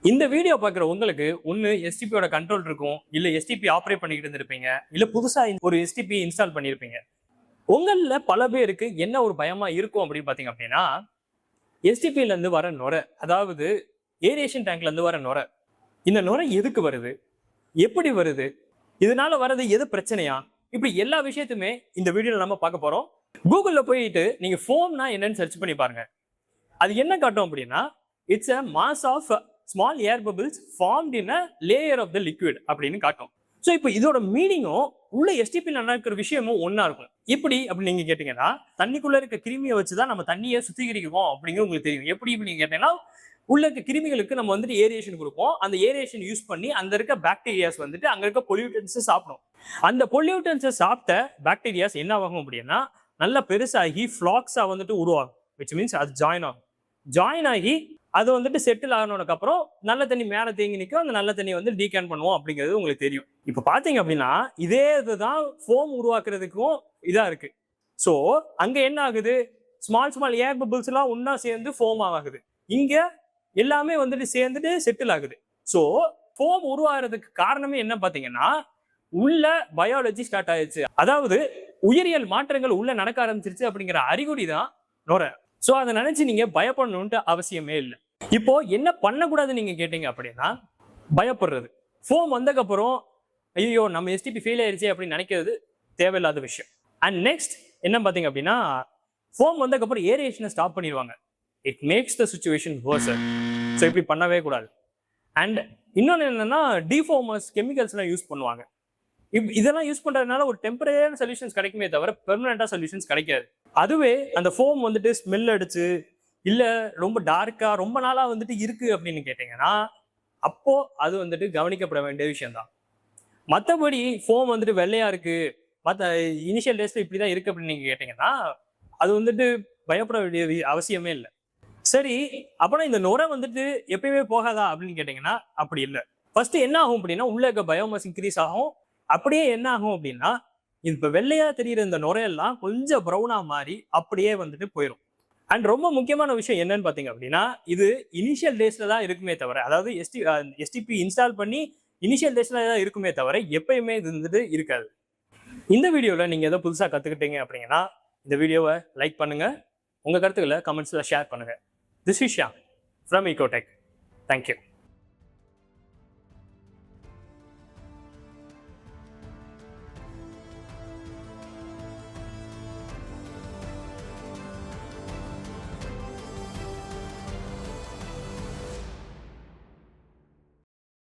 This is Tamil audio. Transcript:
இந்த வீடியோ பார்க்குற உங்களுக்கு ஒன்று எஸ்டிபியோட கண்ட்ரோல் இருக்கும், இல்லை எஸ்டிபி ஆப்ரேட் பண்ணிக்கிட்டு இருந்திருப்பீங்க, இல்லை புதுசாக ஒரு எஸ்டிபி இன்ஸ்டால் பண்ணியிருப்பீங்க. உங்களில் பல பேருக்கு என்ன ஒரு பயமா இருக்கும் அப்படின்னு பார்த்தீங்க அப்படின்னா, எஸ்டிபியிலேருந்து வர நுரை, அதாவது ஏரியேஷன் டேங்க்லேருந்து வர நுரை. இந்த நுரை எதுக்கு வருது, எப்படி வருது, இதனால வர்றது எது பிரச்சனையா, இப்படி எல்லா விஷயத்துமே இந்த வீடியோவில் நம்ம பார்க்க போகிறோம். கூகுளில் போயிட்டு நீங்கள் ஃபோம்னா என்னன்னு சர்ச் பண்ணி பாருங்க. அது என்ன காட்டும் அப்படின்னா, it's a mass of small air bubbles formed in a layer of the liquid அப்படின்னு காட்டும். ஸோ இப்போ இதோட மீனிங்கும் உள்ள எஸ்டிபியில் நடக்கிற விஷயமும் ஒன்றா இருக்கும். எப்படி அப்படின்னு நீங்கள் கேட்டிங்கன்னா, தண்ணிக்குள்ளே இருக்க கிருமியை வச்சு தான் நம்ம தண்ணியை சுத்திகரிக்கிறோம் அப்படிங்கிறது உங்களுக்கு தெரியும். எப்படி இப்படி கேட்டீங்கன்னா, உள்ள இருக்க கிருமிகளுக்கு நம்ம வந்துட்டு ஏரியேஷன் கொடுப்போம். அந்த ஏரியேஷன் யூஸ் பண்ணி அந்த இருக்க பாக்டீரியாஸ் வந்துட்டு அங்கே இருக்க பொல்யூட்டன்ஸை சாப்பிடும். அந்த பொல்யூட்டன்ஸை சாப்பிட்ட பாக்டீரியாஸ் என்ன ஆகும் அப்படின்னா, நல்லா பெருசாகி ஃப்ளாக்ஸாக வந்துட்டு உருவாகும். விச் மீன்ஸ் அது ஜாயின் ஆகி அது வந்துட்டு செட்டில் ஆகணுக்கு அப்புறம் நல்ல தண்ணி மேலே தேங்கி நிற்கும். அந்த நல்ல தண்ணி வந்து டீகேன் பண்ணுவோம் அப்படிங்கிறது உங்களுக்கு தெரியும். இப்போ பார்த்தீங்க அப்படின்னா இதே இதுதான் ஃபோம் உருவாக்குறதுக்கும் இதாக இருக்கு. ஸோ அங்கே என்ன ஆகுது, ஸ்மால் ஏர் பபிள்ஸ் எல்லாம் ஒன்னா சேர்ந்து ஃபோம் ஆகுது. இங்கே எல்லாமே வந்துட்டு சேர்ந்துட்டு செட்டில் ஆகுது. ஸோ ஃபோம் உருவாகிறதுக்கு காரணமே என்ன பார்த்தீங்கன்னா, உள்ள பயாலஜி ஸ்டார்ட் ஆயிடுச்சு. அதாவது உயிரியல் மாற்றங்கள் உள்ள நடக்க ஆரம்பிச்சிருச்சு அப்படிங்கிற அறிகுறி தான் நுரை. ஸோ அதை நினைச்சு நீங்க பயப்படணும்ட்டு அவசியமே இல்லை. இப்போ என்ன பண்ணக்கூடாதுன்னு நீங்க கேட்டீங்க அப்படின்னா, பயப்படுறது. ஃபோம் வந்ததுக்கப்புறம் ஐயோ நம்ம எஸ்டிபி ஃபெயில் ஆயிடுச்சு அப்படின்னு நினைக்கிறது தேவையில்லாத விஷயம். அண்ட் நெக்ஸ்ட் என்ன பார்த்தீங்க அப்படின்னா, ஃபோம் வந்ததுக்கப்புறம் ஏரியேஷனை ஸ்டாப் பண்ணிடுவாங்க. It makes the situation வர்சர். So இப்படி பண்ணவே கூடாது. அண்ட் இன்னொன்று என்னன்னா, டிஃபார்மர்ஸ் கெமிக்கல்ஸ்லாம் யூஸ் பண்ணுவாங்க. இதெல்லாம் யூஸ் பண்றதுனால ஒரு டெம்பரரியான சொல்யூஷன்ஸ் கிடைக்குமே தவிர பெர்மனண்டா சொல்யூஷன்ஸ் கிடைக்காது. அதுவே அந்த ஃபோம் வந்துட்டு ஸ்மெல் அடிச்சு இல்ல ரொம்ப டார்க்கா ரொம்ப நாளா வந்துட்டு இருக்கு அப்படின்னு கேட்டீங்கன்னா, அப்போ அது வந்துட்டு கவனிக்கப்பட வேண்டிய விஷயம் தான். மற்றபடி ஃபோம் வந்துட்டு வெள்ளையா இருக்கு, மற்ற இனிஷியல் டேஸ்ல இப்படிதான் இருக்கு அப்படின்னு நீங்க கேட்டீங்கன்னா, அது வந்துட்டு பயப்பட வேண்டிய அவசியமே இல்லை. சரி, அப்பனா இந்த நுரை வந்துட்டு எப்பயுமே போகாதா அப்படின்னு கேட்டீங்கன்னா அப்படி இல்லை. ஃபர்ஸ்ட் என்ன ஆகும் அப்படின்னா, உள்ள இருக்க பயோமாஸ் இன்க்ரீஸ் ஆகும். அப்படியே என்ன ஆகும் அப்படின்னா, இப்ப வெள்ளையா தெரியுற இந்த நுரையெல்லாம் கொஞ்சம் ப்ரௌனா மாறி அப்படியே வந்துட்டு போயிடும். அண்ட் ரொம்ப முக்கியமான விஷயம் என்னன்னு பாத்தீங்க அப்படின்னா, இது இனிஷியல் டேஸ்ல தான் இருக்குமே தவிர, அதாவது எஸ்டிபி இன்ஸ்டால் பண்ணி இனிஷியல் டேஸ்ல தான் இருக்குமே தவிர எப்பயுமே இது வந்துட்டு இருக்காது. இந்த வீடியோல நீங்க ஏதோ புதுசா கத்துக்கிட்டீங்க அப்படின்னா இந்த வீடியோவை லைக் பண்ணுங்க, உங்க கருத்துக்களை கமெண்ட்ஸ்ல ஷேர் பண்ணுங்க. This is Shyam from Ecotech. Thank you.